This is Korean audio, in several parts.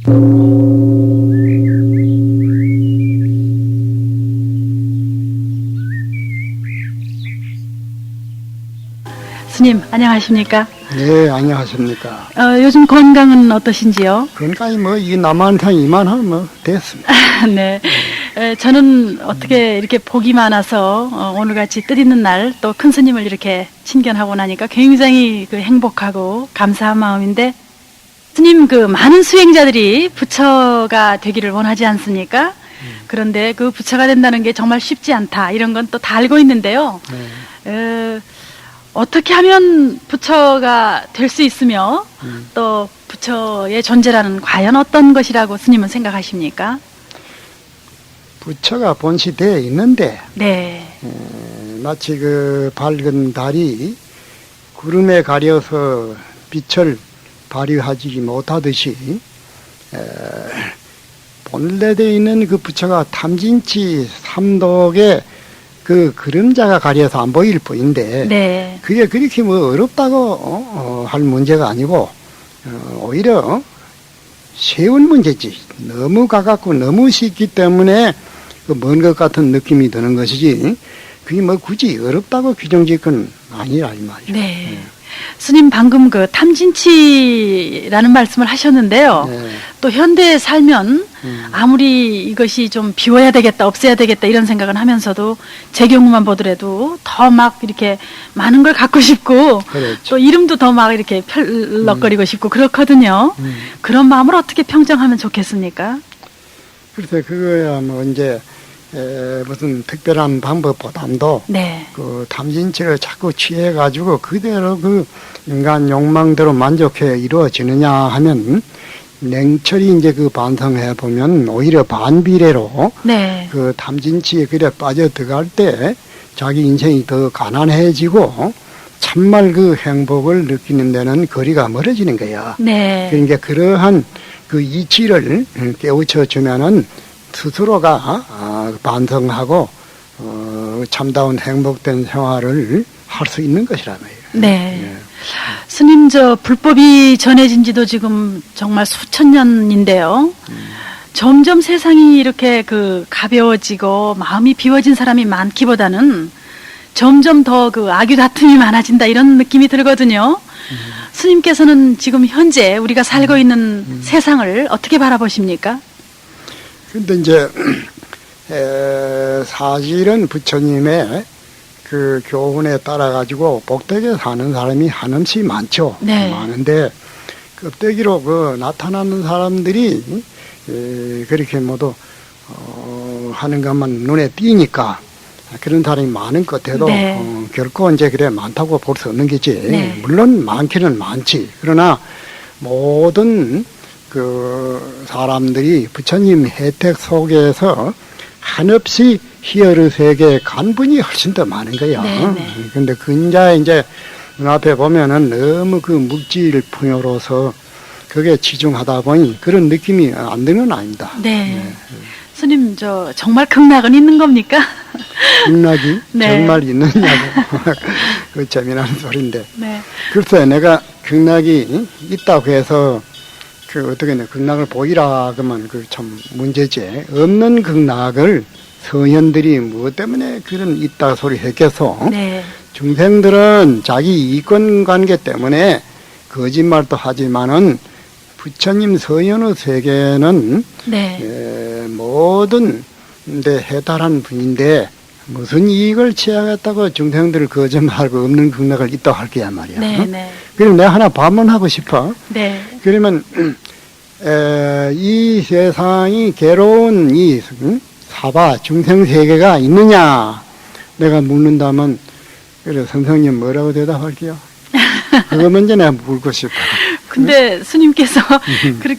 스님, 안녕하십니까? 네, 안녕하십니까. 요즘 건강은 어떠신지요? 건강이 뭐, 이 남한테 이만하면 뭐, 됐습니다. 네. 저는 어떻게 이렇게 복이 많아서 오늘같이 뜻있는 날 또 큰 스님을 이렇게 친견하고 나니까 굉장히 행복하고 감사한 마음인데, 스님 많은 수행자들이 부처가 되기를 원하지 않습니까? 그런데 그 부처가 된다는 게 정말 쉽지 않다. 이런 건 또 다 알고 있는데요. 어떻게 하면 부처가 될 수 있으며 또 부처의 존재라는 과연 어떤 것이라고 스님은 생각하십니까? 부처가 본시되어 있는데, 네. 마치 밝은 달이 구름에 가려서 빛을 발휘하지 못하듯이, 본래되어 있는 그 부처가 탐진치 삼독의 그림자가 가려서 안 보일 뿐인데, 네. 그게 그렇게 뭐 어렵다고 할 문제가 아니고, 오히려 쉬운 문제지. 너무 가깝고 너무 쉽기 때문에 먼 것 같은 느낌이 드는 것이지, 그게 뭐 굳이 어렵다고 규정질 건 아니라 이 말이죠. 네. 스님 방금 탐진치라는 말씀을 하셨는데요. 네. 또 현대에 살면 아무리 이것이 좀 비워야 되겠다, 없애야 되겠다 이런 생각은 하면서도 제 경우만 보더라도 더 막 이렇게 많은 걸 갖고 싶고 그렇죠. 또 이름도 더 막 이렇게 펄럭거리고 싶고 그렇거든요. 그런 마음을 어떻게 평정하면 좋겠습니까? 그래서 그거야 뭐 이제 무슨 특별한 방법보다도 네. 탐진치를 자꾸 취해가지고 그대로 인간 욕망대로 만족해 이루어지느냐 하면 냉철히 이제 반성해 보면 오히려 반비례로 네. 탐진치에 빠져 들어갈 때 자기 인생이 더 가난해지고 참말 행복을 느끼는 데는 거리가 멀어지는 거야. 네. 그러니까 그러한 이치를 깨우쳐 주면은 스스로가 반성하고 참다운 행복된 생활을 할 수 있는 것이란 말이에요. 네. 예. 스님, 불법이 전해진 지도 지금 정말 수천 년인데요. 점점 세상이 이렇게 가벼워지고 마음이 비워진 사람이 많기보다는 점점 더 악유 다툼이 많아진다 이런 느낌이 들거든요. 스님께서는 지금 현재 우리가 살고 있는 세상을 어떻게 바라보십니까? 근데 이제 사실은 부처님의 교훈에 따라 가지고 복되게 사는 사람이 한없이 많죠. 네. 많은데 껍데기로 나타나는 사람들이 그렇게 모두 하는 것만 눈에 띄니까 그런 사람이 많은 것에도 네. 결코 이제 그래 많다고 볼 수 없는 거지. 네. 물론 많기는 많지. 그러나 모든 사람들이 부처님 혜택 속에서 한없이 희열의 세계에 간 분이 훨씬 더 많은 거야. 근데 근자에 이제 눈앞에 보면은 너무 물질 풍요로서 그게 치중하다 보니 그런 느낌이 안 드는 건 아닙니다. 네. 스님, 정말 극락은 있는 겁니까? 극락이 네. 정말 있느냐고. 그 재미나는 소리인데. 네. 글쎄, 내가 극락이 있다고 해서 어떻게 극락을 보이라 그러면 참 문제지. 없는 극락을 성현들이 무엇 때문에 그런 있다 소리 했겠어? 네. 중생들은 자기 이권 관계 때문에 거짓말도 하지만은 부처님 서현의 세계는 네. 모든 데 해탈한 분인데 무슨 이익을 취하겠다고 중생들을 거짓말하고 없는 극락을 있다고 할 거야 말이야. 네. 네. 그럼 내가 하나 반문하고 싶어. 네. 그러면 이 세상이 괴로운 이 사바 중생 세계가 있느냐 내가 묻는다면 그래 선생님 뭐라고 대답할게요? 그거 먼저 내가 묻고 싶어. 근데 스님께서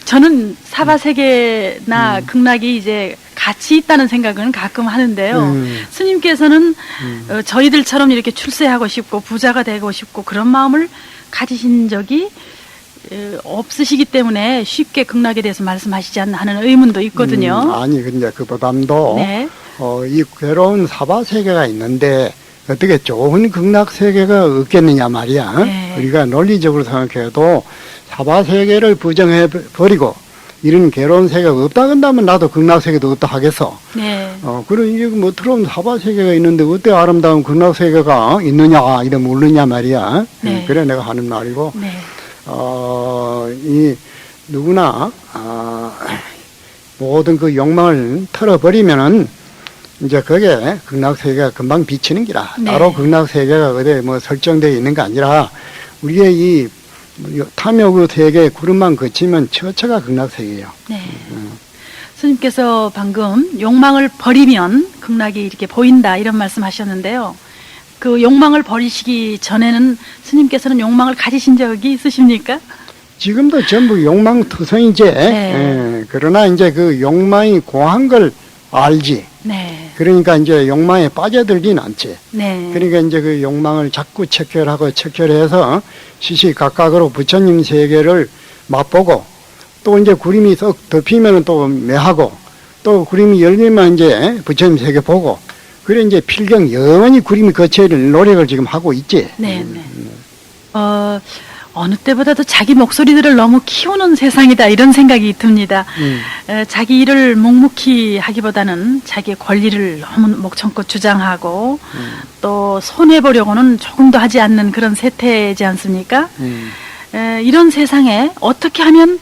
저는 사바세계나 극락이 이제 같이 있다는 생각은 가끔 하는데요. 스님께서는 저희들처럼 이렇게 출세하고 싶고 부자가 되고 싶고 그런 마음을 가지신 적이 없으시기 때문에 쉽게 극락에 대해서 말씀하시지 않나 하는 의문도 있거든요. 아니 근데 그보담도 네. 이 괴로운 사바세계가 있는데 어떻게 좋은 극락세계가 없겠느냐 말이야. 네. 우리가 논리적으로 생각해도 사바세계를 부정해버리고 이런 괴로운 세계가 없다 한다면 나도 극락세계도 없다 하겠어. 네. 그럼 이게 뭐 들어오면 사바세계가 있는데 어때 아름다운 극락세계가 있느냐, 이래 모르냐 말이야. 네. 그래 내가 하는 말이고, 네. 이 누구나, 모든 그 욕망을 털어버리면은 이제 그게 극락세계가 금방 비치는 기라. 네. 따로 극락세계가 어디 뭐 설정되어 있는 게 아니라 우리의 이 탐욕의 세계 구름만 거치면 처처가 극락세계예요. 네. 스님께서 방금 욕망을 버리면 극락이 이렇게 보인다 이런 말씀하셨는데요. 그 욕망을 버리시기 전에는 스님께서는 욕망을 가지신 적이 있으십니까? 지금도 전부 욕망투성이지. 네. 그러나 이제 그 욕망이 고한 걸 알지. 네. 그러니까 이제 욕망에 빠져들진 않지. 네. 그러니까 이제 그 욕망을 자꾸 척결하고 척결해서 시시각각으로 부처님 세계를 맛보고 또 이제 구름이 썩 덮이면 또 매하고 또 구름이 열리면 이제 부처님 세계 보고 그래 이제 필경 영원히 구름이 거쳐야 될 노력을 지금 하고 있지. 네. 네. 어느 때보다도 자기 목소리들을 너무 키우는 세상이다 이런 생각이 듭니다. 자기 일을 묵묵히 하기보다는 자기의 권리를 너무 목청껏 주장하고 또 손해보려고는 조금도 하지 않는 그런 세태이지 않습니까? 이런 세상에 어떻게 하면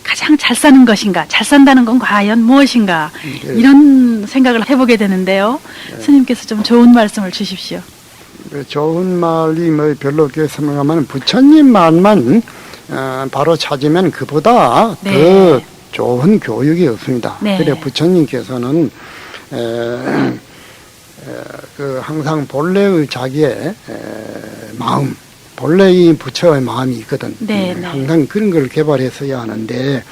가장 잘 사는 것인가, 잘 산다는 건 과연 무엇인가 이런 생각을 해보게 되는데요. 스님께서 좀 좋은 말씀을 주십시오. 좋은 말이 뭐 별로 없게 설명하면 부처님 말만 바로 찾으면 그보다 네. 더 좋은 교육이 없습니다. 네. 그래 부처님께서는 그 항상 본래의 자기의 마음, 본래의 부처의 마음이 있거든. 네, 네. 항상 그런 걸 개발했어야 하는데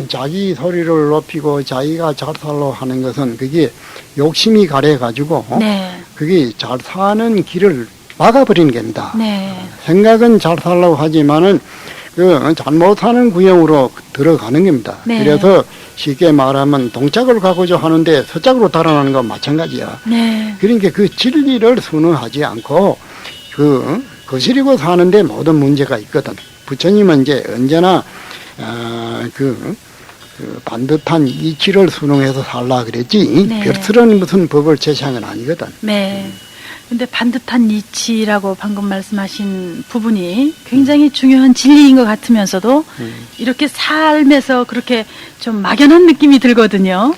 자기 소리를 높이고 자기가 잘 살려고 하는 것은 그게 욕심이 가려가지고 네. 그게 잘 사는 길을 막아버리는 겁니다. 네. 생각은 잘 살려고 하지만은 그 잘못 사는 구형으로 들어가는 겁니다. 네. 그래서 쉽게 말하면 동짝을 가고자 하는데 서짝으로 달아나는 건 마찬가지야. 네. 그러니까 그 진리를 순응하지 않고 거스리고 사는데 모든 문제가 있거든. 부처님은 이제 언제나 그 반듯한 이치를 순응해서 살라 그랬지. 네. 별스러운 무슨 법을 제시한 건 아니거든. 네. 근데 반듯한 이치라고 방금 말씀하신 부분이 굉장히 중요한 진리인 것 같으면서도 이렇게 삶에서 그렇게 좀 막연한 느낌이 들거든요.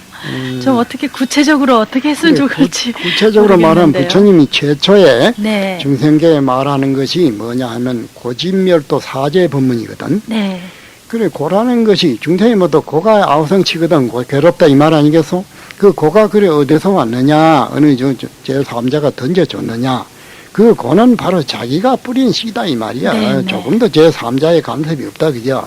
좀 어떻게 구체적으로 어떻게 했으면 좋을지. 구체적으로 말하면 모르겠는데요. 부처님이 최초에 네. 중생계에 말하는 것이 뭐냐 하면 고진멸도 사제 법문이거든. 네. 그래 고라는 것이 중생이 뭐또 고가 아우성치거든. 괴롭다 이 말 아니겠소? 그 고가 그래 어디서 왔느냐, 어느 제3자가 던져줬느냐, 그 고는 바로 자기가 뿌린 씨다 이 말이야. 네. 조금도 제3자의 간섭이 없다 그죠?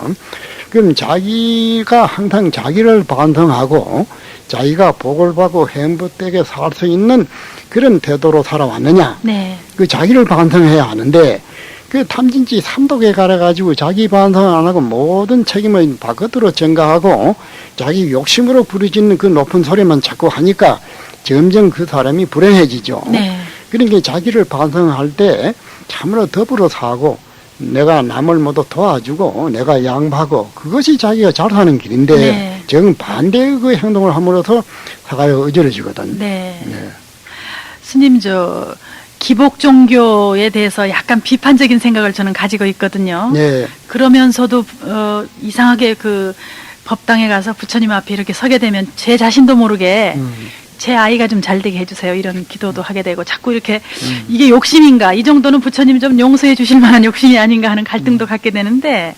그럼 자기가 항상 자기를 반성하고 자기가 복을 받고 행복되게 살 수 있는 그런 태도로 살아왔느냐, 네. 그 자기를 반성해야 하는데 그 탐진치 삼독에 가려가지고 자기 반성을 안 하고 모든 책임을 바깥으로 전가하고 자기 욕심으로 부르짖는 그 높은 소리만 자꾸 하니까 점점 그 사람이 불행해지죠. 네. 그러니까 자기를 반성할 때 참으로 더불어 사고 내가 남을 모두 도와주고 내가 양보하고 그것이 자기가 잘 사는 길인데 네. 정반대의 그 행동을 함으로써 사가가 어지러지거든. 네. 네. 스님, 기복 종교에 대해서 약간 비판적인 생각을 저는 가지고 있거든요. 네. 그러면서도 이상하게 그 법당에 가서 부처님 앞에 이렇게 서게 되면 제 자신도 모르게 제 아이가 좀 잘 되게 해주세요 이런 기도도 하게 되고 자꾸 이렇게 이게 욕심인가, 이 정도는 부처님이 좀 용서해 주실 만한 욕심이 아닌가 하는 갈등도 갖게 되는데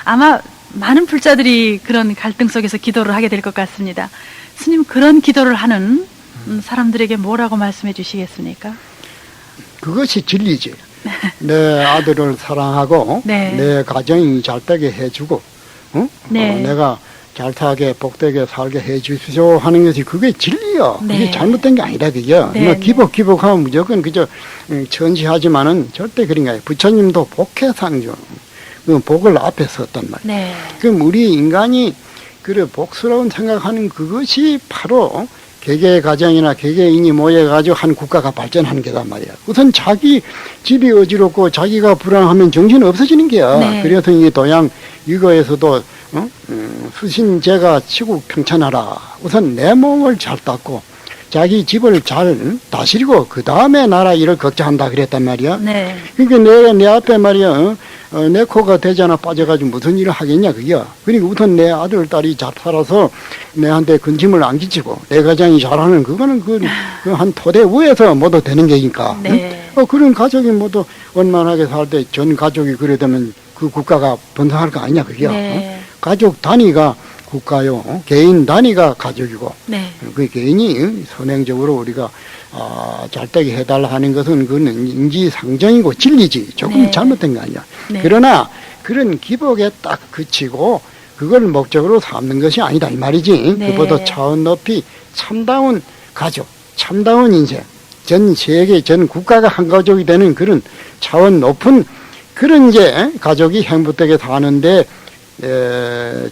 아마 많은 불자들이 그런 갈등 속에서 기도를 하게 될 것 같습니다. 스님, 그런 기도를 하는 사람들에게 뭐라고 말씀해 주시겠습니까? 그것이 진리지. 내 아들을 사랑하고 네. 내 가정이 잘 되게 해주고 네. 내가 잘 살게 복되게 살게 해주십시오 하는 것이 그게 진리요. 네. 그게 잘못된 게 아니라 그죠. 네, 뭐 기복하면 무조건 그저 천시하지만은 절대 그런 게 아니에요. 부처님도 복해상주 그 복을 앞에 썼단 말이에요. 네. 그럼 우리 인간이 그래 복스러운 생각하는 그것이 바로 개개 가정이나 개개인이 모여가지고 한 국가가 발전하는 게단 말이야. 우선 자기 집이 어지럽고 자기가 불안하면 정신 없어지는 게야. 네. 그래서 이 도양 이거에서도 수신제가 치국 평천하라. 우선 내 몸을 잘 닦고 자기 집을 잘 다스리고 그 다음에 나라 일을 걱정한다 그랬단 말이야. 네. 그러니까 내 앞에 말이야 내 코가 되잖아 빠져가지고 무슨 일을 하겠냐 그게야. 그러니까 우선 내 아들 딸이 잘 살아서 내한테 근심을 안 끼치고 내 가장이 잘하는 그거는 그 한 토대 위에서 모두 되는 게니까. 네. 응? 그런 가족이 모두 원만하게 살 때 전 가족이 그래 되면 그 국가가 번성할 거 아니냐 그게야. 네. 가족 단위가 국가요. 개인 단위가 가족이고. 네. 그 개인이 선행적으로 우리가 잘 되게 해달라 하는 것은 그는 인지상정이고 진리지. 조금 네. 잘못된 거 아니야. 네. 그러나 그런 기복에 딱 그치고 그걸 목적으로 삼는 것이 아니다 이 말이지. 네. 그보다 차원 높이 참다운 가족, 참다운 인생, 전 세계 전 국가가 한 가족이 되는 그런 차원 높은 그런 이제 가족이 행복되게 사는데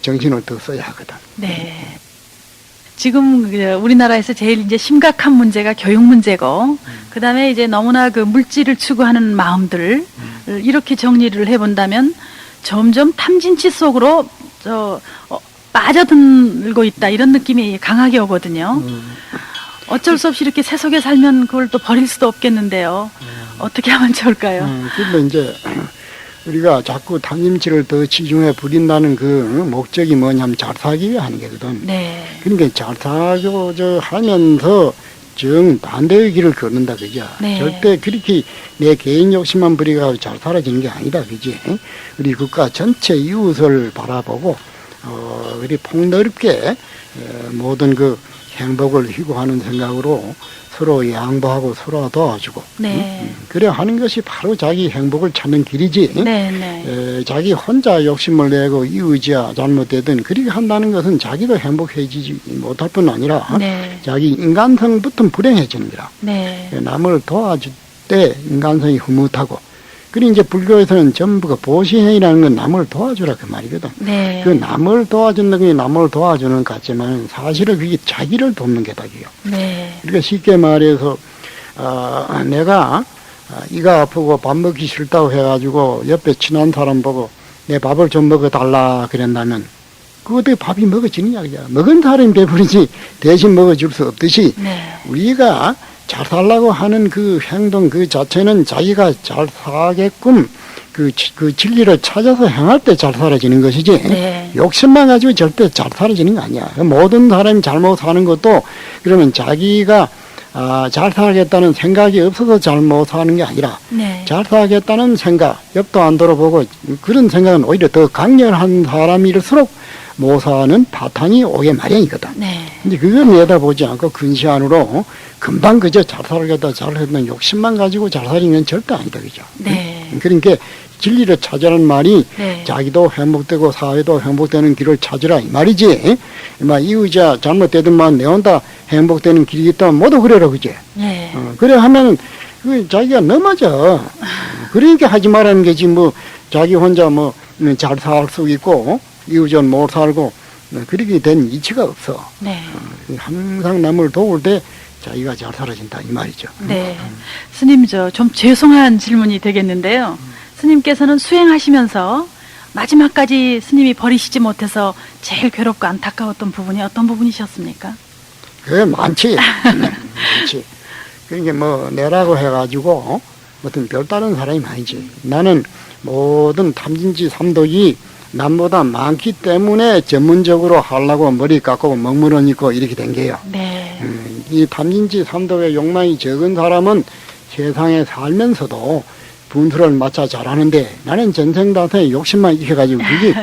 정신을 더 써야 하거든. 네. 지금 우리나라에서 제일 이제 심각한 문제가 교육 문제고, 그 다음에 이제 너무나 그 물질을 추구하는 마음들을 이렇게 정리를 해본다면 점점 탐진치 속으로 빠져들고 있다 이런 느낌이 강하게 오거든요. 어쩔 수 없이 이렇게 세속에 살면 그걸 또 버릴 수도 없겠는데요. 어떻게 하면 좋을까요? 근데 이제 우리가 자꾸 탐심치를 더 치중해 부린다는 그 목적이 뭐냐면 잘 살기 위해 하는 게거든. 네. 그러니까 잘 살고자 하면서 정반대의 길을 걷는다, 그죠? 네. 절대 그렇게 내 개인 욕심만 부리고 잘 살아지는 게 아니다, 그지? 우리 국가 전체 이웃을 바라보고, 우리 폭넓게 모든 그 행복을 희구하는 생각으로 서로 양보하고 서로 도와주고 네. 그래 하는 것이 바로 자기 행복을 찾는 길이지. 네, 네. 자기 혼자 욕심을 내고 이의지야 잘못되든 그렇게 한다는 것은 자기도 행복해지지 못할 뿐 아니라 네. 자기 인간성부터 불행해지는 거라. 네. 남을 도와줄 때 인간성이 흐뭇하고 그리고 이제 불교에서는 전부가 보시행이라는 건 남을 도와주라 그 말이거든. 네. 그 남을 도와준다는 게 남을 도와주는 것 같지만 사실은 그게 자기를 돕는 게다 이요. 네. 그러니까 쉽게 말해서 내가 이가 아프고 밥 먹기 싫다고 해가지고 옆에 친한 사람 보고 내 밥을 좀 먹어달라 그랬다면 그 어떻게 밥이 먹어지느냐 그냥 먹은 사람이 배부르지 대신 먹어줄 수 없듯이 네. 우리가 잘 살라고 하는 그 행동 그 자체는 자기가 잘 살게끔 그 진리를 찾아서 행할 때 잘 살아지는 것이지. 네. 욕심만 가지고 절대 잘 살아지는 거 아니야. 모든 사람이 잘못 사는 것도 그러면 자기가 잘 살겠다는 생각이 없어서 잘못 사는 게 아니라 네. 잘 살겠다는 생각, 옆도 안 돌아보고 그런 생각은 오히려 더 강렬한 사람일수록 못 사는 바탕이 오게 마련이거든. 네. 근데 그걸 내다보지 않고 근시안으로 금방 그저 잘 살겠다, 잘 살겠다 욕심만 가지고 잘 살리는 건 절대 아니다, 그죠? 네. 그러니까 진리를 찾으라는 말이 네. 자기도 행복되고 사회도 행복되는 길을 찾으라 이 말이지. 막 이의자 잘못되든만 내 혼자 행복되는 길이 있다면 모두 그래라, 그지? 네. 그래 하면 그 자기가 넘어져. 그러니까 하지 말라는 게지 뭐 자기 혼자 뭐 잘 살 수 있고 이웃은 못 살고 그렇게 된 이치가 없어. 네. 항상 남을 도울 때 자기가 잘 살아진다 이 말이죠. 네. 스님, 좀 죄송한 질문이 되겠는데요. 스님께서는 수행하시면서 마지막까지 스님이 버리시지 못해서 제일 괴롭고 안타까웠던 부분이 어떤 부분이셨습니까? 그게 많지. 많지. 그러니까 뭐 내라고 해가지고 어떤 별다른 사람이 아니지. 나는 모든 탐진치 삼독이 남보다 많기 때문에 전문적으로 하려고 머리 깎고 먹물은 있고 이렇게 된 게요. 네. 이 탐진치 삼독의 욕망이 적은 사람은 세상에 살면서도 분수를 맞춰 잘하는데 나는 전생다세 욕심만 익혀가지고 그게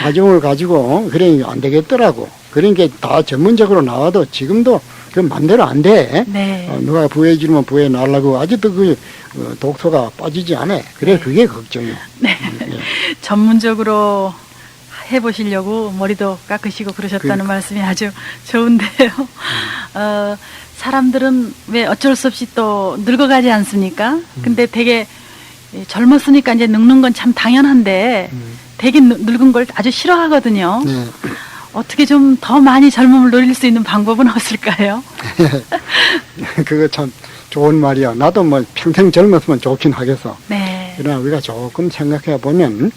가정을 가지고 그래 안 되겠더라고. 그러니까 다 전문적으로 나와도 지금도 그 맘대로 안 돼. 네. 누가 부해주면 부해 날라고 아직도 그 독소가 빠지지 않아. 그래 네. 그게 걱정이요. 네. 전문적으로 해보시려고 머리도 깎으시고 그러셨다는 말씀이 아주 좋은데요. 사람들은 왜 어쩔 수 없이 또 늙어가지 않습니까? 근데 되게 젊었으니까 이제 늙는 건 참 당연한데 되게 늙은 걸 아주 싫어하거든요. 네. 어떻게 좀 더 많이 젊음을 노릴 수 있는 방법은 없을까요? 그거 참 좋은 말이야. 나도 뭐 평생 젊었으면 좋긴 하겠어. 네. 그러나 우리가 조금 생각해 보면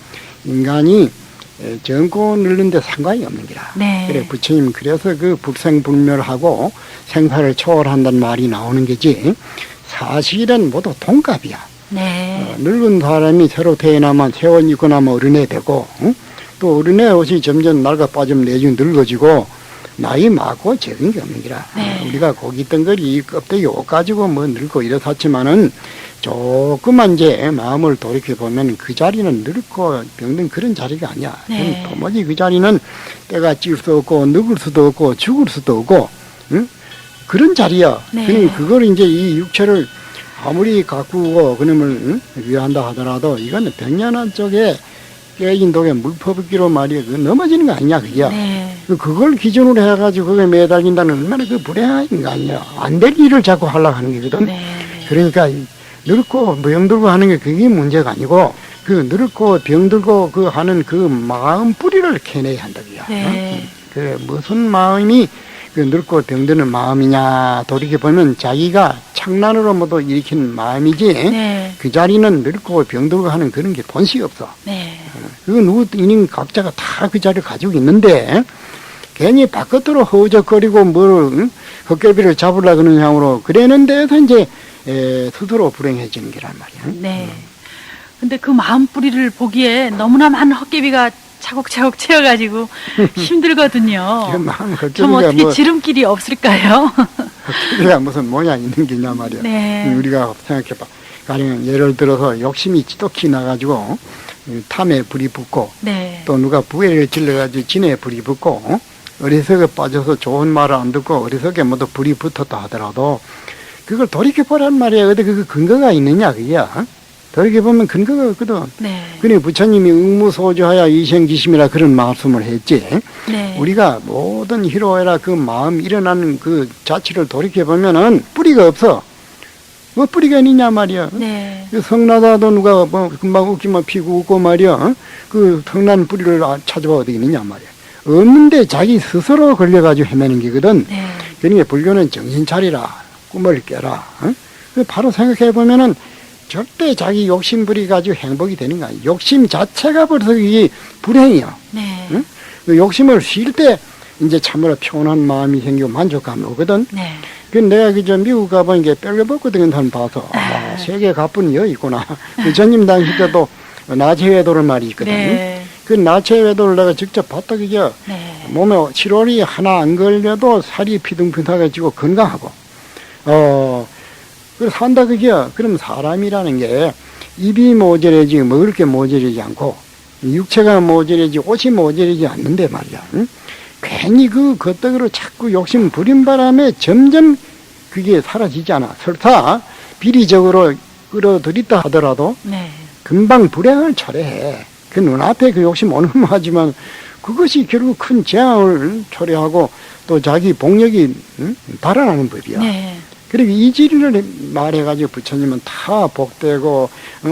인간이 젊고 늙는데 상관이 없는 기라. 네. 그래 부처님 그래서 그 불생불멸하고 생사를 초월한다는 말이 나오는 게지. 사실은 모두 동갑이야. 네. 늙은 사람이 새로 태어나면 세월 있고 나면 어른애 되고, 응? 또 어른애 옷이 점점 낡아 빠지면 내중 늙어지고 나이 많고 적은 게 없는 기라. 네. 우리가 고기 덩거리 껍데기 옷 가지고 뭐 늙고 이렇았지만은 조금만 이제 마음을 돌이켜 보면 그 자리는 늙고 병든 그런 자리가 아니야. 네. 도무지 그 자리는 때가 찔 수 없고 늙을 수도 없고 죽을 수도 없고, 응? 그런 자리야. 네. 그러니 그걸 이제 이 육체를 아무리 가꾸고 그놈을 위한다 하더라도 이거는 백년한 쪽에 깨진 독에 물 퍼붓기로 말이야. 그 넘어지는 거 아니냐 그게야. 네. 그걸 기준으로 해가지고 그게 매달린다는 얼마나 그 불행한 인간이야. 안 될 일을 자꾸 하려고 하는 거거든. 네. 그러니까 늙고 병들고 하는 게 그게 문제가 아니고 그 늙고 병들고 그 하는 그 마음 뿌리를 캐내야 한다 그야. 네. 그래 무슨 마음이 그 늙고 병드는 마음이냐 돌이켜보면 자기가 창난으로 모두 일으킨 마음이지. 네. 그 자리는 늙고 병들고 하는 그런 게 본시 없어. 네. 그건 누구 인인 각자가 다 그 자리를 가지고 있는데 괜히 바깥으로 허우적거리고 뭘 헛개비를 잡으려고 하는 향으로 그러는 데서 이제 스스로 불행해지는 게란 말이야. 네. 근데 그 마음 뿌리를 보기에 너무나 많은 헛개비가 차곡차곡 채워가지고 힘들거든요. 그 마음 좀 헛개비가 어떻게 뭐 지름길이 없을까요? 헛개비가 무슨 모양 있는 게냐 말이야. 네. 우리가 생각해봐. 가령 예를 들어서 욕심이 지독히 나가지고 탐에 불이 붙고 네. 또 누가 부해를 질러가지고 진에 불이 붙고 어리석에 빠져서 좋은 말을 안 듣고 어리석에 모두 불이 붙었다 하더라도 그걸 돌이켜보란 말이야. 어디 그 근거가 있느냐 그게야. 돌이켜보면 근거가 없거든. 네. 그래 부처님이 응무소주하야 이생지심이라 그런 말씀을 했지. 네. 우리가 모든 희로애라 그 마음 일어나는 그 자체를 돌이켜보면은 뿌리가 없어. 뭐 뿌리가 있느냐 말이야. 네. 그 성나다도 누가 뭐 금방 웃기만 피고 웃고 말이야. 그 성난 뿌리를 찾아봐 어디 있느냐 말이야. 없는데 자기 스스로 걸려가지고 헤매는 게거든. 네. 그러니까 불교는 정신 차리라. 꿈을 깨라. 그 바로 생각해보면은 절대 자기 욕심 부리가지고 행복이 되는 거 아니야. 욕심 자체가 벌써 이게 불행이야. 네. 응? 그 욕심을 쉴 때 이제 참으로 평온한 마음이 생기고 만족감이 오거든. 네. 그 내가 그저 미국 가보니까 뼈를 다니는 사람 봐서 세계 가뿐히 여 있구나. 부처님 당시 때도 나체외도를 말이 있거든. 네. 그 나체외도를 내가 직접 봤다 그죠. 네. 몸에 7월이 하나 안 걸려도 살이 피둥피둥해지고 건강하고 그래서 산다 그게야. 그럼 사람이라는 게 입이 모자라지 먹을 게 모자라지 않고 육체가 모자라지 옷이 모자라지 않는데 말이야. 응? 괜히 그 겉떡으로 자꾸 욕심 부린 바람에 점점 그게 사라지지 않아. 설사 비리적으로 끌어들였다 하더라도 네. 금방 불행을 초래해. 그 눈앞에 그 욕심 오는 하지만 그것이 결국 큰 재앙을 초래하고 또 자기 복력이 달아나는 법이야. 네. 그리고 이 진리를 말해가지고 부처님은 다 복되고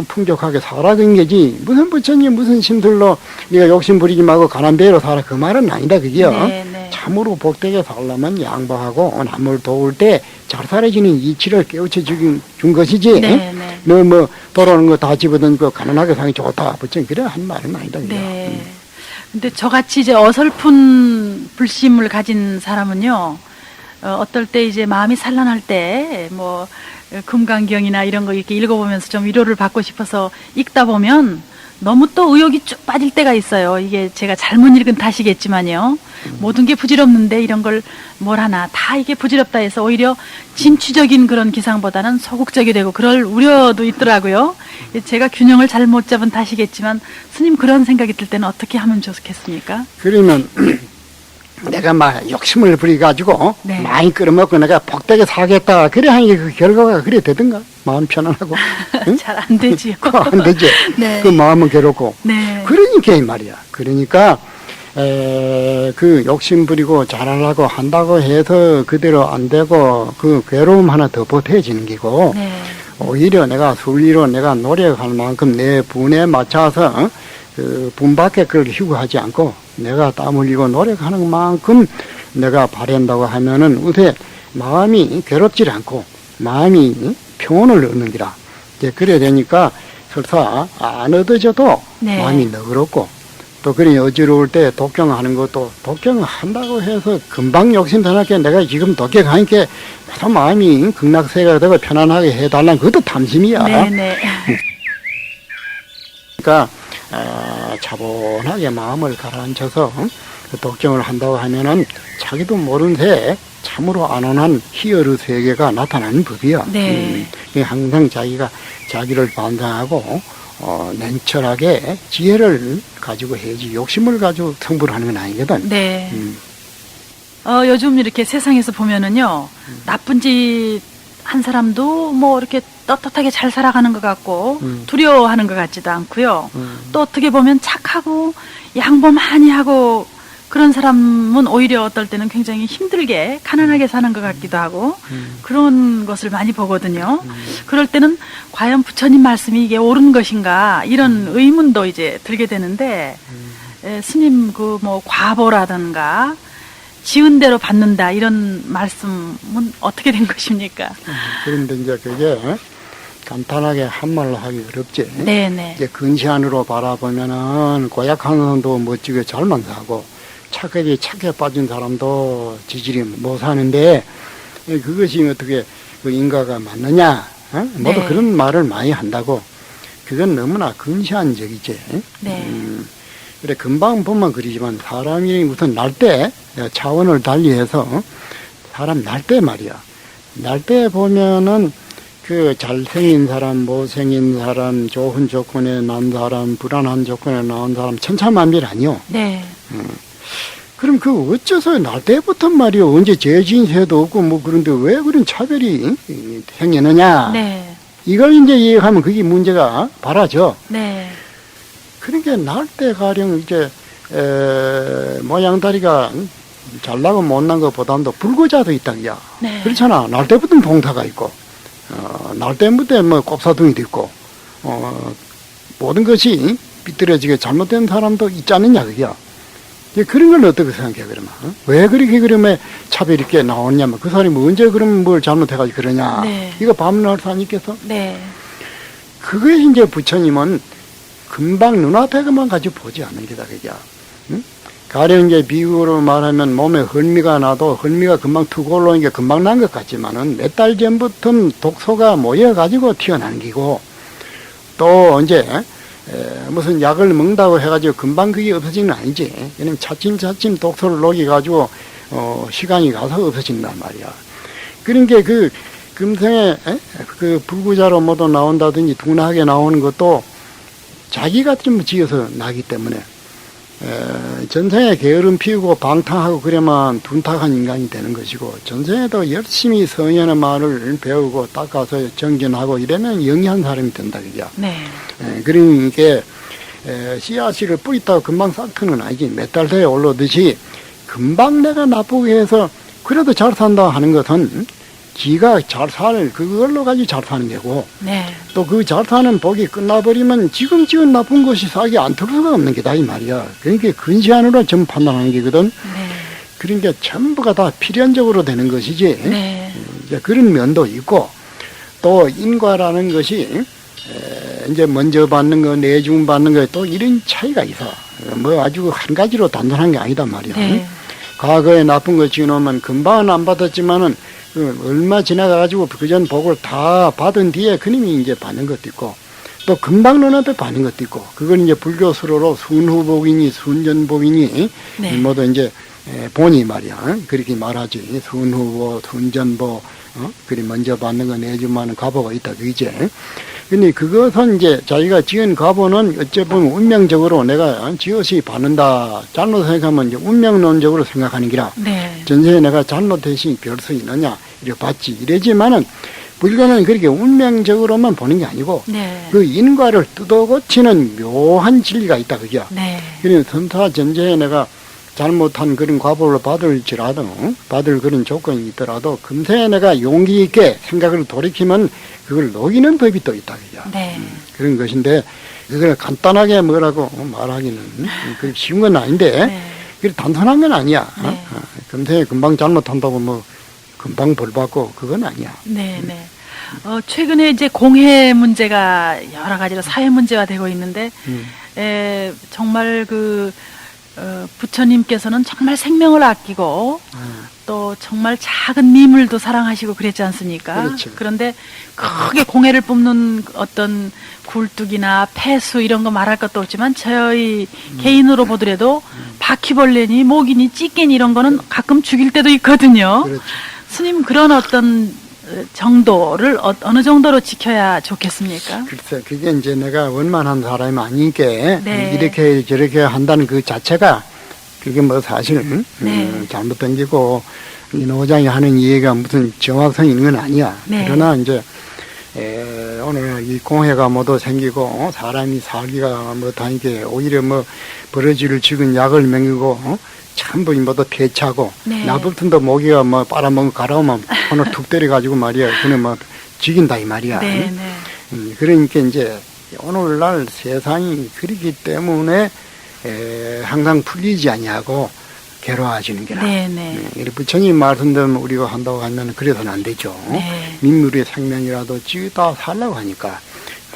풍족하게 살아간 게지 무슨 부처님 무슨 신들로 네가 욕심 부리지 말고 가난배로 살아 그 말은 아니다 그게요. 네, 네. 참으로 복되게 살려면 양보하고 남을 도울 때 잘 살아지는 이치를 깨우쳐 준 것이지. 네, 네. 너 뭐 돌아오는 거 다 집어던지고 가난하게 사는 게 좋다 부처님 그래 한 말은 아니다 그게요. 네. 근데 저같이 이제 어설픈 불심을 가진 사람은요, 어떨 때 이제 마음이 산란할 때, 뭐, 금강경이나 이런 거 이렇게 읽어보면서 좀 위로를 받고 싶어서 읽다 보면 너무 또 의욕이 쭉 빠질 때가 있어요. 이게 제가 잘못 읽은 탓이겠지만요. 모든 게 부질없는데 이런 걸 뭘 하나 다 이게 부질없다 해서 오히려 진취적인 그런 기상보다는 소극적이 되고 그럴 우려도 있더라고요. 제가 균형을 잘못 잡은 탓이겠지만 스님 그런 생각이 들 때는 어떻게 하면 좋겠습니까? 그러면 내가 막 욕심을 부려가지고 네. 많이 끌어먹고 내가 복되게 살겠다 그래 하는 게 그 결과가 그래 되든가 마음 편안하고 응? 잘 안 되지요. 안 되지. 네. 그 마음은 괴롭고 네. 그러니까 이 말이야. 그러니까 그 욕심 부리고 잘하려고 한다고 해서 그대로 안 되고 그 괴로움 하나 더 보태지는 기고 네. 오히려 내가 순리로 내가 노력할 만큼 내 분에 맞춰서 그 분밖에 그걸 희구하지 않고 내가 땀 흘리고 노력하는 만큼 내가 바란다고 하면은 우선 마음이 괴롭지 않고 마음이 평온을 얻는 기라. 이제 그래야 되니까 설사 안 얻어져도 네. 마음이 너그럽고 또 그리 어지러울 때 독경하는 것도 독경한다고 해서 금방 욕심 더 내가 지금 독경하니까 무슨 마음이 극락세가 되고 편안하게 해달라는 그것도 탐심이야. 네네. 그러니까 차분하게 마음을 가라앉혀서 그 독경을 한다고 하면은 자기도 모른 새에 참으로 안온한 희열의 세계가 나타나는 법이야. 네. 항상 자기가 자기를 반성하고 냉철하게 지혜를 가지고 해야지 욕심을 가지고 성불하는 건 아니거든. 네. 요즘 이렇게 세상에서 보면은요, 나쁜 짓 한 사람도 뭐 이렇게 떳떳하게 잘 살아가는 것 같고, 두려워하는 것 같지도 않고요. 또 어떻게 보면 착하고 양보 많이 하고 그런 사람은 오히려 어떨 때는 굉장히 힘들게 가난하게 사는 것 같기도 하고 그런 것을 많이 보거든요. 그럴 때는 과연 부처님 말씀이 이게 옳은 것인가 이런 의문도 이제 들게 되는데 스님 그 뭐 과보라든가 지은 대로 받는다 이런 말씀은 어떻게 된 것입니까? 그런데 이제 그게 간단하게 한말로 하기 어렵지. 네네. 이제 근시안으로 바라보면은 고약한 사람도 멋지게 잘만 사고 착하게 빠진 사람도 지질이 못 사는데 그것이 어떻게 그 인과가 맞느냐? 모두 네. 그런 말을 많이 한다고. 그건 너무나 근시안적이지. 네. 그래 금방 보면 그러지만 사람이 무슨 날 때 차원을 달리해서 사람 날 때 말이야. 날 때 보면은 그 잘생긴 사람, 못생긴 사람, 좋은 조건에 난 사람, 불안한 조건에 나온 사람 천차만별 아니요. 네. 그럼 그 어째서 날 때부터 말이요. 언제 죄진세도 없고 뭐 그런데 왜 그런 차별이 생기느냐. 네. 이걸 이제 이해하면 그게 문제가 바라죠. 네. 그러니까 날 때 가령 이제 모양다리가 잘나고 못난 것보다도 불구자도 있다기야. 네. 그렇잖아. 날 때부터 봉사가 있고, 날 때부터 뭐 꼽사둥이도 있고, 모든 것이 삐뚤어지게 잘못된 사람도 있지 않느냐 그게야. 그런 걸 어떻게 생각해 그러면? 왜 그렇게 그러면 차별 있게 나오냐면 그 사람이 언제 그러면 뭘 잘못해가지고 그러냐? 네. 이거 반문할 사람 있겠어? 네. 그게 이제 부처님은 금방 눈앞에만 가지고 보지 않는 게다, 그게. 응? 가령 이제 비유로 말하면 몸에 헐미가 나도 헐미가 금방 툭 올라오는 게 금방 난 것 같지만은 몇 달 전부터 독소가 모여가지고 튀어나온 기고 또 이제 무슨 약을 먹는다고 해가지고 금방 그게 없어지는 건 아니지. 왜냐면 차츰차츰 독소를 녹여가지고 시간이 가서 없어진단 말이야. 그러니까 그 금생에 그 불구자로 모두 나온다든지 둔하게 나오는 것도 자기가 좀 지어서 나기 때문에 전생에 게으름 피우고 방탕하고 그러면 둔탁한 인간이 되는 것이고 전생에도 열심히 성현의 말을 배우고 닦아서 정진하고 이러면 영리한 사람이 된다 그죠. 네. 그러니까 씨앗을 뿌리다가 금방 싹트는 아니지. 몇 달 뒤에 올라오듯이 금방 내가 나쁘게 해서 그래도 잘 산다 하는 것은 지가 잘 살, 그걸로 가지고 잘 사는 게고, 네. 또 그 잘 사는 복이 끝나버리면 지금 나쁜 것이 싹이 안 털 수가 없는 게다, 이 말이야. 그러니까 근시안으로 전부 판단하는 게거든. 네. 그러니까 전부가 다 필연적으로 되는 것이지. 네. 이제 그런 면도 있고, 또 인과라는 것이, 이제 먼저 받는 거, 내중 받는 거에 또 이런 차이가 있어. 뭐 아주 한 가지로 단순한 게 아니다 말이야. 네. 과거에 나쁜 거 지어놓으면 금방은 안 받았지만은 얼마 지나가가지고 그전 복을 다 받은 뒤에 그님이 이제 받는 것도 있고 또 금방 눈앞에 받는 것도 있고 그건 이제 불교수로로 순후복이니 순전복이니 네. 모두 이제 본이 말이야 그렇게 말하지 순후복 순전복 그리 먼저 받는 거 내주만은 가보가 있다 그이지. 근데 그것은 이제 자기가 지은 가보는 어쩌면 운명적으로 내가 지어서 받는다. 잘못 생각하면 이제 운명론적으로 생각하는 기라. 네. 전생에 내가 잘못했으니 별수 있느냐. 이렇게 봤지. 이러지만은 불교는 그렇게 운명적으로만 보는 게 아니고 네. 그 인과를 뜯어고치는 묘한 진리가 있다. 그게. 네. 그래서 선타 전생에 내가 잘못한 그런 과보를 받을지라도 받을 그런 조건이 있더라도 금세에 내가 용기 있게 생각을 돌이키면 그걸 녹이는 법이 또 있다 그죠. 네. 그런 것인데 그걸 간단하게 뭐라고 말하기는 그게 쉬운 건 아닌데 네. 그게 단순한 건 아니야. 네. 금세 금방 잘못한다고 뭐 금방 벌 받고 그건 아니야. 네, 네. 최근에 이제 공해 문제가 여러 가지로 사회 문제가 되고 있는데, 정말 부처님께서는 정말 생명을 아끼고, 또 정말 작은 미물도 사랑하시고 그랬지 않습니까? 그렇죠. 그런데 크게 공해를 뿜는 어떤 굴뚝이나 폐수 이런 거 말할 것도 없지만 저희 개인으로 보더라도 바퀴벌레니 모기니 찌개니 이런 거는 가끔 죽일 때도 있거든요. 그렇죠. 스님 그런 어떤 정도를 어느 정도로 지켜야 좋겠습니까? 글쎄, 그게 이제 내가 원만한 사람이 아니니까 네. 이렇게 저렇게 한다는 그 자체가 그게 뭐 사실 네. 잘못된 게고 이 노장이 하는 이해가 무슨 정확성이 있는 건 아니야. 네. 그러나 이제 오늘 이 공해가 모두 생기고 사람이 살기가 못하니까 오히려 뭐 버러지를 죽은 약을 먹이고 전부 모두 폐차고 네. 나부터도 모기가 뭐 빨아먹고 가라오면 오늘 툭 때려가지고 말이야. 그는 뭐 죽인다 이 말이야. 네, 네. 그러니까 이제 오늘날 세상이 그렇기 때문에 항상 풀리지 아니하고 괴로워지는 게라. 네, 네. 부처님 말씀대로 우리가 한다고 하면 그래서는 안 되죠. 네. 민물의 생명이라도 지다 살라고 하니까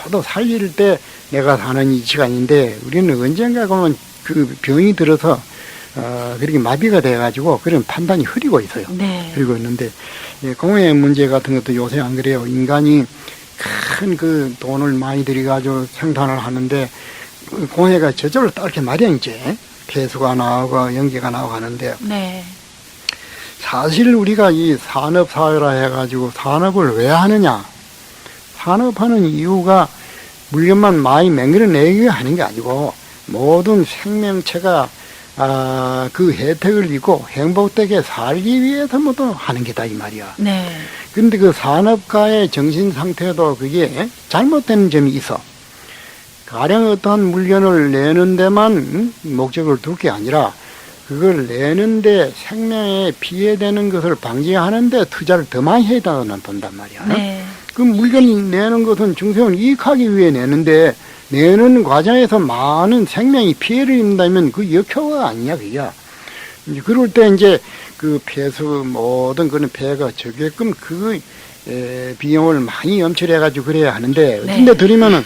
모두 살릴 때 내가 사는 이 시간인데 우리는 언젠가 그러면 그 병이 들어서 그렇게 마비가 돼가지고 그런 판단이 흐리고 있어요. 네. 흐리고 있는데 공해 문제 같은 것도 요새 안 그래요. 인간이 큰 그 돈을 많이 들여가지고 생산을 하는데 공해가 저절로 따르게 마련이지. 폐수가 나오고 연기가 나오고 하는데 네. 사실 우리가 이 산업사회라 해가지고 산업을 왜 하느냐. 산업하는 이유가 물건만 많이 맹글어내기 하는 게 아니고 모든 생명체가 그 혜택을 입고 행복되게 살기 위해서 모두 하는 게다 이 말이야. 네. 그런데 그 산업가의 정신 상태도 그게 잘못된 점이 있어. 가령 어떠한 물건을 내는 데만 목적을 둘 게 아니라 그걸 내는데 생명에 피해되는 것을 방지하는데 투자를 더 많이 해야 된다고 본단 말이야. 네. 그 물건이 내는 것은 중생을 이익하기 위해 내는데 내는 과정에서 많은 생명이 피해를 입는다면 그 역효과가 아니냐 그게. 이제 그럴 때 이제 그 폐수 모든 그런 폐가 적게끔 그 비용을 많이 염출해가지고 그래야 하는데 네. 어떤데 들이면은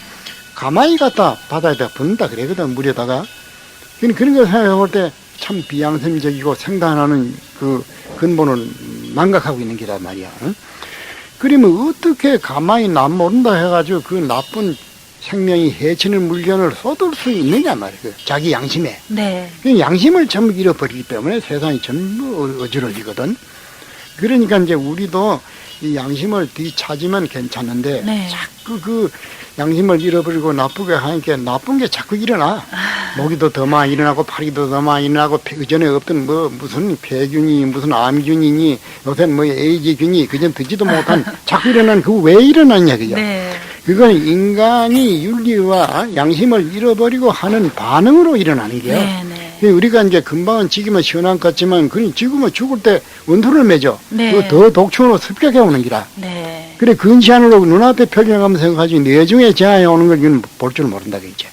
가만히 갖다 바다에다 붓는다 그러거든 물에다가. 그런 걸 생각해 볼 때 참 비양심적이고 생산하는 그 근본을 망각하고 있는 게란 말이야. 응? 그러면 어떻게 가만히 남 모른다 해가지고 그 나쁜 생명이 해치는 물건을 쏟을 수 있느냐 말이야. 자기 양심에. 네. 그 양심을 전부 잃어버리기 때문에 세상이 전부 어지러지거든. 그러니까 이제 우리도 이 양심을 뒤찾으면 괜찮은데 네. 자꾸 그 양심을 잃어버리고 나쁘게 하니까 나쁜 게 자꾸 일어나. 모기도 더 많이 일어나고 파리도 더 많이 일어나고 그전에 없던 뭐 무슨 폐균이 무슨 암균이니 요새 뭐 에이즈균이 그전 듣지도 못한 자꾸 일어나는 그거 왜 일어났냐 그게. 네. 그건 인간이 윤리와 양심을 잃어버리고 하는 반응으로 일어나는 게요. 네, 네. 우리가 이제 금방은 지기면 시원한 것 같지만, 그니 지구면 죽을 때 원투를 맺어. 네. 그거 더 독충으로 습격해 오는 기라. 네. 그래, 근시안으로 눈앞에 펼쳐가면서 생각하지, 내중에 제한해 오는 걸 이건 볼 줄 모른다, 그지.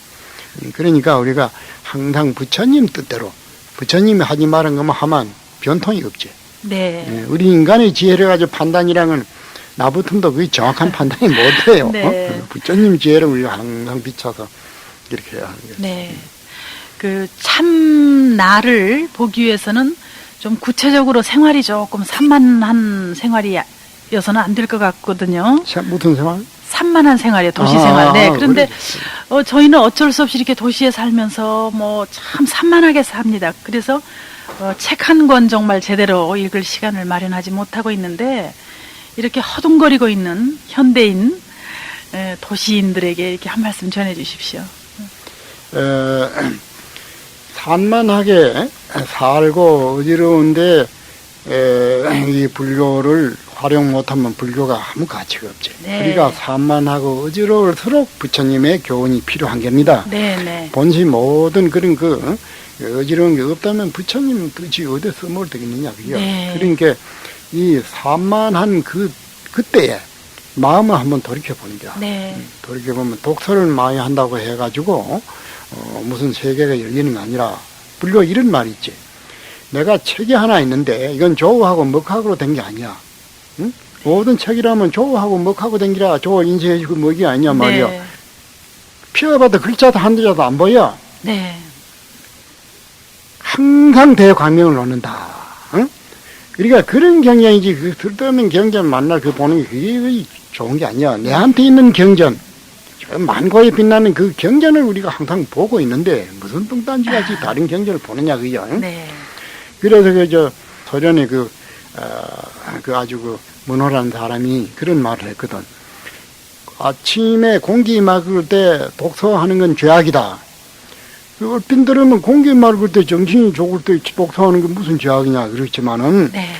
그러니까 우리가 항상 부처님 뜻대로, 부처님이 하지 말은 것만 하면 변통이 없지. 네. 우리 인간의 지혜를 가지고 판단이랑은 나부터도 그게 정확한 판단이 못해요. 네. 부처님 지혜를 우리가 항상 비춰서 이렇게 해야 하는 거죠. 네. 그 참 나를 보기 위해서는 좀 구체적으로 생활이 조금 산만한 생활이어서는 안 될 것 같거든요. 무슨 생활? 산만한 생활이에요, 도시 생활. 네. 그런데 저희는 어쩔 수 없이 이렇게 도시에 살면서 뭐 참 산만하게 삽니다. 그래서 책 한 권 정말 제대로 읽을 시간을 마련하지 못하고 있는데 이렇게 허둥거리고 있는 현대인 도시인들에게 이렇게 한 말씀 전해 주십시오. 산만하게 살고 어지러운데 이 불교를 활용 못하면 불교가 아무 가치가 없지. 네. 우리가 산만하고 어지러울수록 부처님의 교훈이 필요한 겁니다. 네. 본시 모든 그런 어지러운 게 없다면 부처님 뜻이 어디에 써먹을 되겠느냐, 그죠? 네. 그러니까 이 산만한 그때에 마음을 한번 돌이켜보는 게. 네. 돌이켜보면 독서를 많이 한다고 해가지고, 무슨 세계가 열리는 게 아니라, 불교 이런 말이 있지. 내가 책이 하나 있는데, 이건 조우하고 먹하고로 된 게 아니야. 응? 모든 책이라면 조우하고 먹하고 된 게라, 조우 인쇄해주고 먹이 아니냐 말이야. 네. 피어봐도 글자도 한두 자도 안 보여. 네. 항상 대광명을 놓는다. 응? 그러니까 그런 경전이지, 그 들떠없는 경전 만날 그 보는 게 그게 좋은 게 아니야. 내한테 있는 경전, 저 만고에 빛나는 그 경전을 우리가 항상 보고 있는데, 무슨 뚱딴지같이 다른 경전을 보느냐, 그죠? 응? 네. 그래서 소련의 아주 문호라는 사람이 그런 말을 했거든. 아침에 공기 막을 때 독서하는 건 죄악이다. 얼핏 들으면 공기 맑을 때 정신이 좋을 때 독서하는 게 무슨 죄악이냐 그렇지만은 네.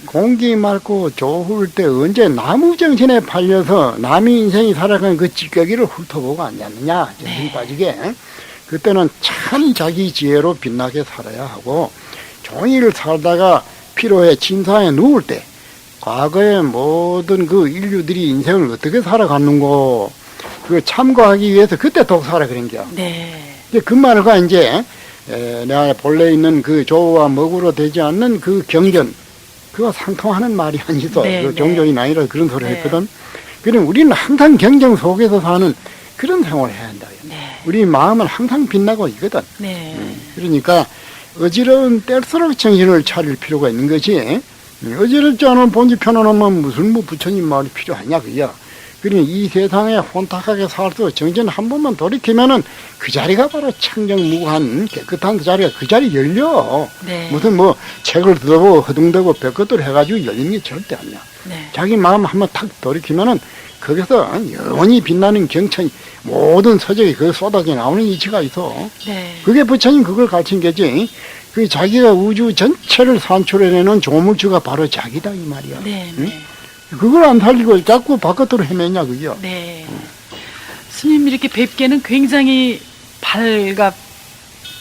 공기 맑고 좋을 때 언제 나무 정신에 팔려서 남의 인생이 살아가는 그 찌꺼기를 훑어보고 앉았느냐 정신 네. 빠지게. 그때는 참 자기 지혜로 빛나게 살아야 하고 종일 살다가 피로에 침상에 누울 때 과거의 모든 그 인류들이 인생을 어떻게 살아갔는고 그 참고하기 위해서 그때 독서하라 그런 거야. 네. 그 말과 이제 내가 본래 있는 그 조와 먹으로 되지 않는 그 경전 그거 상통하는 말이 아니죠. 네, 그 네. 종교인 아니라 그런 소리 네. 했거든. 그럼 우리는 항상 경쟁 속에서 사는 그런 생활을 해야 한다. 네. 우리 마음은 항상 빛나고 있거든. 네. 그러니까 어지러운 때일수록 정신을 차릴 필요가 있는 것이 어지럽지 않은 본지 편안하면 무슨 부처님 말이 필요하냐 그야. 그러니 이 세상에 혼탁하게 살수 정신 한 번만 돌이키면은 그 자리가 바로 청정무구한 깨끗한 그 자리가 그 자리 열려. 네. 무슨 책을 뜯어보고 허둥대고 벽것들 해가지고 열리는 게 절대 아니야. 네. 자기 마음 한번 탁 돌이키면은 거기서 영원히 빛나는 경천이 모든 서적이 거기 쏟아져 나오는 이치가 있어. 네. 그게 부처님 그걸 가르친 게지. 그 자기가 우주 전체를 산출해내는 조물주가 바로 자기다 이 말이야. 네. 응? 네. 그걸 안 살리고 자꾸 바깥으로 헤매냐 그게요. 네. 스님 이렇게 뵙기에는 굉장히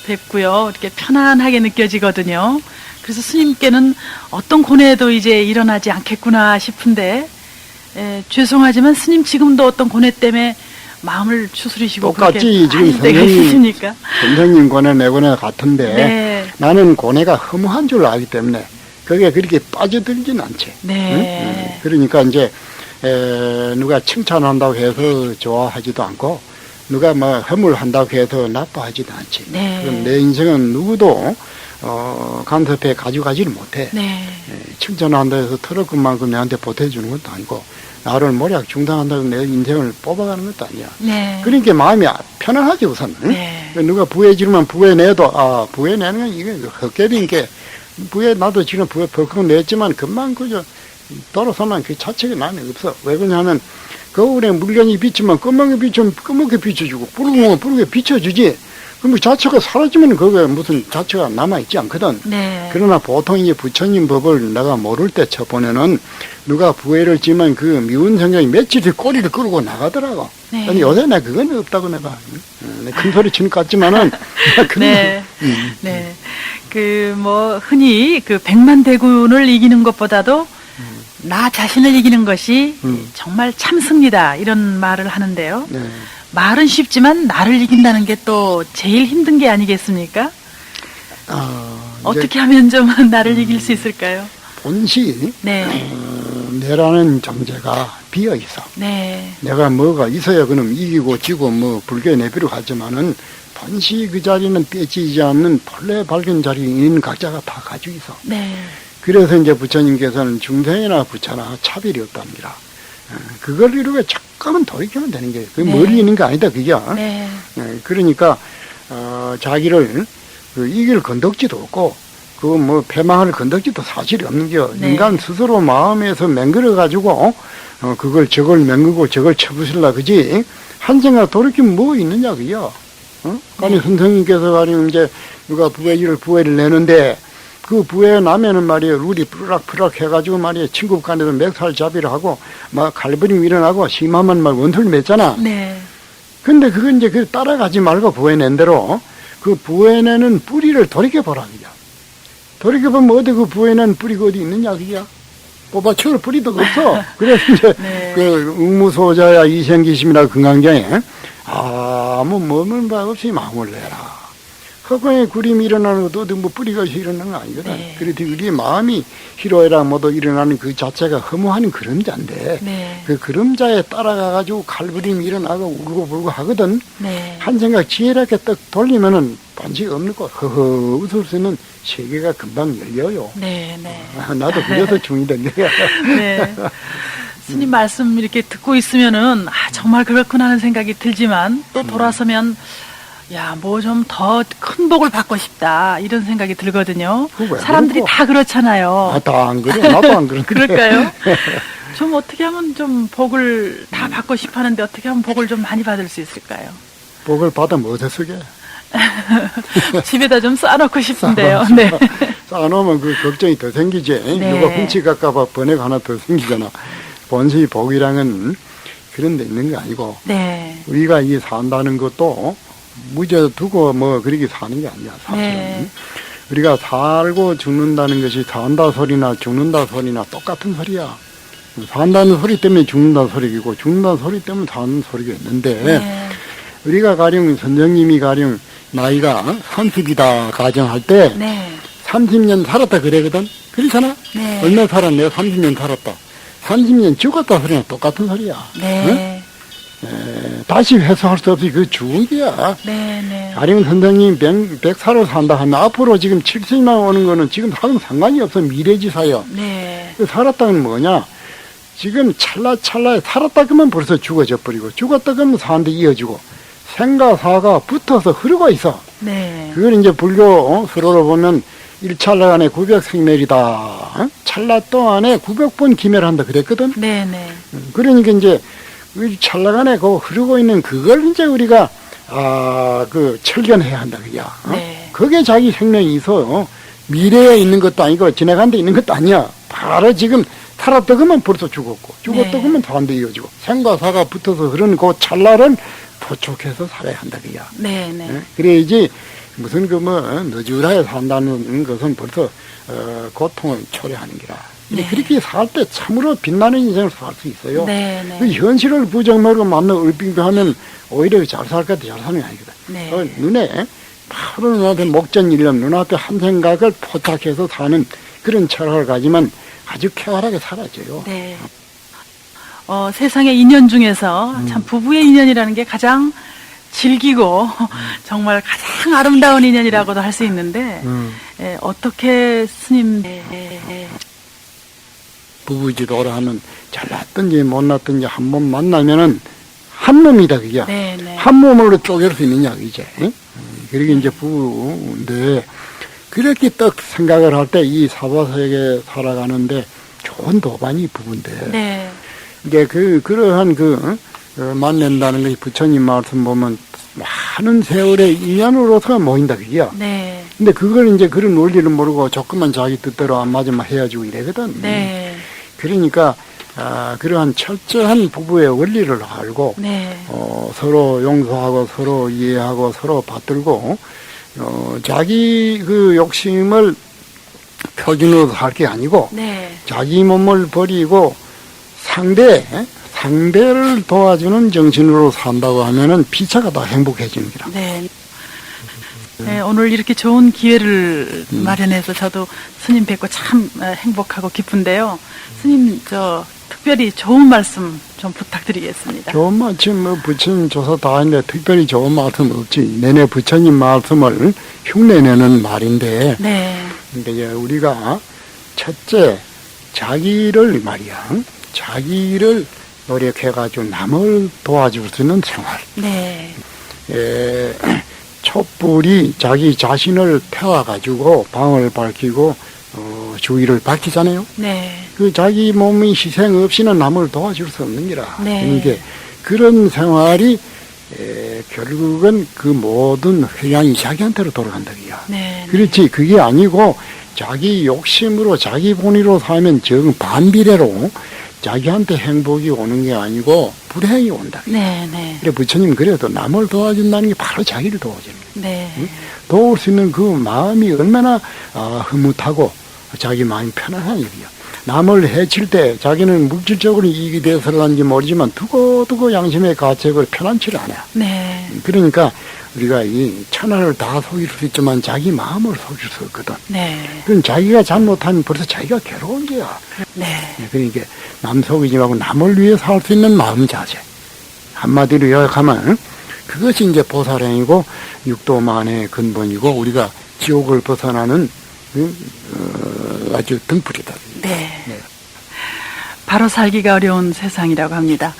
뵙고요. 이렇게 편안하게 느껴지거든요. 그래서 스님께는 어떤 고뇌도 이제 일어나지 않겠구나 싶은데, 죄송하지만 스님 지금도 어떤 고뇌 때문에 마음을 추스리시고 똑같지. 그렇게 지금 하실 때가 있으십니까? 선생님 고뇌 내 고뇌 같은데 네. 나는 고뇌가 허무한 줄 알기 때문에 그게 그렇게 빠져들진 않지. 네. 응? 그러니까 이제 누가 칭찬한다고 해서 좋아하지도 않고 누가 허물한다고 해서 나빠하지도 않지. 네. 그럼 내 인생은 누구도 간섭해 가져가지를 못해. 네. 칭찬한다고 해서 털어금만큼 내한테 보태주는 것도 아니고 나를 모략 중단한다고 내 인생을 뽑아가는 것도 아니야. 네. 그러니까 마음이 편안하지 우선. 응? 네. 누가 부해지면 부해내도 부해내는 건 이게 헛개비인 게 부해 나도 지금 부해 벌컥 냈지만 금방 그저 돌아서면 그 자체가 남이 없어. 왜 그러냐면 거울에 물건이 비치면 검게 비치면 검게 비춰주고 붉으면 붉게 비춰주지. 그럼 그 자체가 사라지면 그게 무슨 자체가 남아있지 않거든. 네. 그러나 보통 이제 부처님 법을 내가 모를 때 쳐보면은 누가 부해를 지면 그 미운 생각이 며칠 뒤 꼬리를 끌고 나가더라고. 네. 아니 요새 나 그건 없다고 내가 큰 소리 치는 것 같지만은 네. 네. 흔히 백만대군을 이기는 것보다도 나 자신을 이기는 것이 정말 참승리다 이런 말을 하는데요. 네. 말은 쉽지만 나를 이긴다는 게 또 제일 힘든 게 아니겠습니까? 어떻게 하면 좀 나를 이길 수 있을까요? 본시 네. 내라는 존재가 비어 있어. 네. 내가 뭐가 있어야 그럼 이기고 지고 불교의 내비로 가지만은 본시 그 자리는 떼지지 않는 본래 밝은 자리에 있는 각자가 다 가지고 있어. 네. 그래서 이제 부처님께서는 중생이나 부처나 차별이 없답니다. 그걸 이루고 잠깐만 돌이키면 되는 거예요. 그게 네. 멀리 있는 게 아니다, 그게. 네. 그러니까, 자기를 이길 건덕지도 없고, 패망할 건덕지도 사실이 없는 게, 네. 인간 스스로 마음에서 맹글어가지고, 그걸 저걸 맹글고 저걸 쳐부실라, 그지? 한 생각 돌이키면 뭐 있느냐, 그게요. 아니, 네. 선생님께서 아니면 이제 누가 부회를 내는데, 그 부에 나면은 말이에요, 룰이 뿌락뿌락 해가지고 말이에요, 친구 간에도 맥살 잡이를 하고, 갈부림 일어나고, 심하면 원툴 맺잖아. 네. 근데 그건 이제 따라가지 말고 부에 낸 대로, 그 부에 내는 뿌리를 돌이켜보라, 그냥. 돌이켜보면 어디 그 부에 낸 뿌리가 어디 있느냐, 그냥. 뽑아치울 뿌리도 없어. 그래서 이제 네. 그 응무소자야 이생기심이나 금강경에 아무 머문 바 없이 마음을 내라. 허공에 구름이 일어나는 것도 어디 뭐 뿌리가 일어나는 거 아니거든. 네. 그래도 우리의 마음이 희로애락 모두 일어나는 그 자체가 허무한 그림자인데 네. 그 그림자에 따라가가지고 칼부림이 일어나고 울고불고 하거든. 네. 한 생각 지혜롭게 딱 돌리면은 반칙 없는 거 허허 웃을 수 있는 세계가 금방 열려요. 네. 네. 나도 그래서 중이던데. 네. 스님 말씀 이렇게 듣고 있으면은 정말 그렇구나 하는 생각이 들지만 또 돌아서면 야, 뭐 좀 더 큰 복을 받고 싶다 이런 생각이 들거든요. 왜 사람들이 그러고? 다 그렇잖아요. 다 안 그래. 나도 안 그런데. 그럴까요? 좀 어떻게 하면 좀 복을 다 받고 싶어 하는데 어떻게 하면 복을 좀 많이 받을 수 있을까요? 복을 받으면 어디서 쓰게? 집에다 좀 쌓아놓고 싶은데요. 네. 쌓아놓으면 그 걱정이 더 생기지. 네. 누가 훔치갈까봐 번뇌가 하나 더 생기잖아. 본시 복이랑은 그런 데 있는 게 아니고 네. 우리가 이 산다는 것도 무죄 두고 뭐 그렇게 사는 게 아니야 사실은. 네. 우리가 살고 죽는다는 것이 산다 소리나 죽는다 소리나 똑같은 소리야. 산다는 소리 때문에 죽는다 소리이고 죽는다 소리 때문에 사는 소리가 있는데 네. 우리가 가령 선생님이 가령 나이가 30이다 가정할 때 네. 30년 살았다 그래거든. 그렇잖아. 네. 얼마 살았네? 30년 살았다. 30년 죽었다 소리는 똑같은 소리야. 네. 다시 회수할 수 없이 그 죽은 게야. 네. 네. 가령 선생님 100살을 산다 하면 앞으로 지금 70만 오는 거는 지금 하면 상관이 없어. 미래지사요. 네. 살았다는 뭐냐? 지금 찰나찰나에 살았다 그러면 벌써 죽어져 버리고 죽었다 그러면 사는데 이어지고 생과 사가 붙어서 흐르고 있어. 네. 그걸 이제 불교 서로를 보면 1찰나 안에 900생멸이다. 찰나 동안에 900번 기멸한다 그랬거든. 네. 네. 그러니까 이제 찰나간에 그 흐르고 있는 그걸 이제 우리가 그 철견해야 한다 그야. 네. 그게 자기 생명이 있어. 미래에 있는 것도 아니고 지나간 데 있는 것도 아니야. 바로 지금 살았다 그러면 벌써 죽었고 죽었다 네. 그러면 다른 데 이어지고 생과 사가 붙어서 흐르는 그 찰나를 도촉해서 살아야 한다 그야. 네. 네. 예? 그래야지 무슨 그 뭐 너주라에 산다는 것은 벌써 고통을 초래하는 기라. 네. 그렇게 살 때 참으로 빛나는 인생을 살 수 있어요. 네. 네. 그 현실을 부정하고 만나 얼빙빙하면 오히려 잘 살 것 같아 잘 사는 게 아니거든. 네. 눈에 바로 눈앞에 목전일념 눈앞에 한 생각을 포착해서 사는 그런 철학을 가지면 아주 쾌활하게 살아져요. 네. 세상의 인연 중에서 참 부부의 인연이라는 게 가장 질기고 정말 가장 아름다운 인연이라고도 할 수 있는데 어떻게 스님 부부지도를 하면 잘났든지 못났든지 한 번 만나면은 한 몸이다 그게. 네, 네. 한 몸으로 쪼갤 수 있느냐 이제. 그러게 이제 부부인데 그렇게 딱 생각을 할 때 이 사바세계 살아가는데 좋은 도반이 부부인데 네. 이게 그러한 만난다는 것이 부처님 말씀 보면 많은 세월의 인연으로서 모인다 그게야. 네. 근데 그걸 이제 그런 원리를 모르고 조금만 자기 뜻대로 안 맞으면 헤어지고 이래거든. 네. 그러니까 그러한 철저한 부부의 원리를 알고 네. 서로 용서하고 서로 이해하고 서로 받들고 자기 그 욕심을 표준으로 살 게 아니고 네. 자기 몸을 버리고 상대를 도와주는 정신으로 산다고 하면은 피차가 다 행복해지는 기라. 네. 네, 오늘 이렇게 좋은 기회를 마련해서 저도 스님 뵙고 참 행복하고 기쁜데요. 스님, 특별히 좋은 말씀 좀 부탁드리겠습니다. 좋은 말씀, 부처님 조사 다 했는데 특별히 좋은 말씀 없지. 내내 부처님 말씀을 흉내내는 말인데, 네. 그러니까 이제 우리가 첫째, 자기를 말이야. 자기를 노력해가지고 남을 도와줄 수 있는 생활. 네. 촛불이 자기 자신을 태워가지고 방을 밝히고 주위를 밝히잖아요. 네. 그 자기 몸의 희생 없이는 남을 도와줄 수 없는 기라. 네. 그러니까 그런 생활이 결국은 그 모든 회양이 자기한테로 돌아간다 그야. 네. 그렇지. 그게 아니고 자기 욕심으로 자기 본의로 살면 정 반비례로 자기한테 행복이 오는 게 아니고 불행이 온다. 네. 네. 그래 부처님 그래도 남을 도와준다는 게 바로 자기를 도와주는 거예요. 네. 도울 수 있는 그 마음이 얼마나 흐뭇하고 자기 마음이 편안한 일이야. 남을 해칠 때 자기는 물질적으로 이익이 돼서는지 모르지만 두고두고 양심의 가책을 편안치를 않아요. 네. 그러니까 우리가 이 천하를 다 속일 수 있지만 자기 마음을 속일 수 없거든. 네. 그럼 자기가 잘못하면 벌써 자기가 괴로운 거야. 네. 그러니까 남 속이지 말고 남을 위해 살 수 있는 마음 자세. 한마디로 요약하면 그것이 이제 보살행이고 육도만의 근본이고 우리가 지옥을 벗어나는 아주 등불이다. 네. 네. 바로 살기가 어려운 세상이라고 합니다.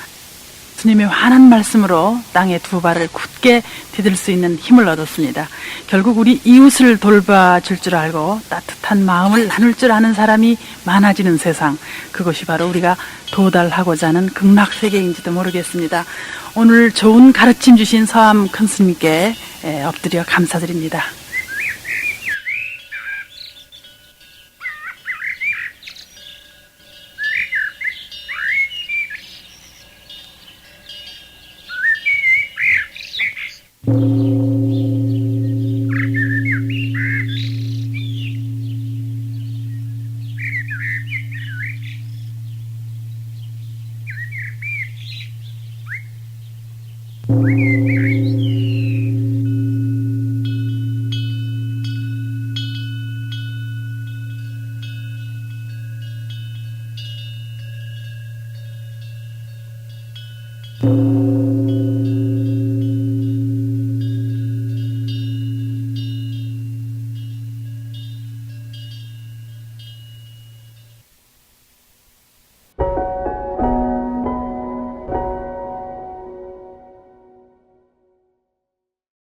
주님의 환한 말씀으로 땅에 두 발을 굳게 디딜 수 있는 힘을 얻었습니다. 결국 우리 이웃을 돌봐줄 줄 알고 따뜻한 마음을 나눌 줄 아는 사람이 많아지는 세상, 그것이 바로 우리가 도달하고자 하는 극락세계인지도 모르겠습니다. 오늘 좋은 가르침 주신 서암 큰 스님께 엎드려 감사드립니다.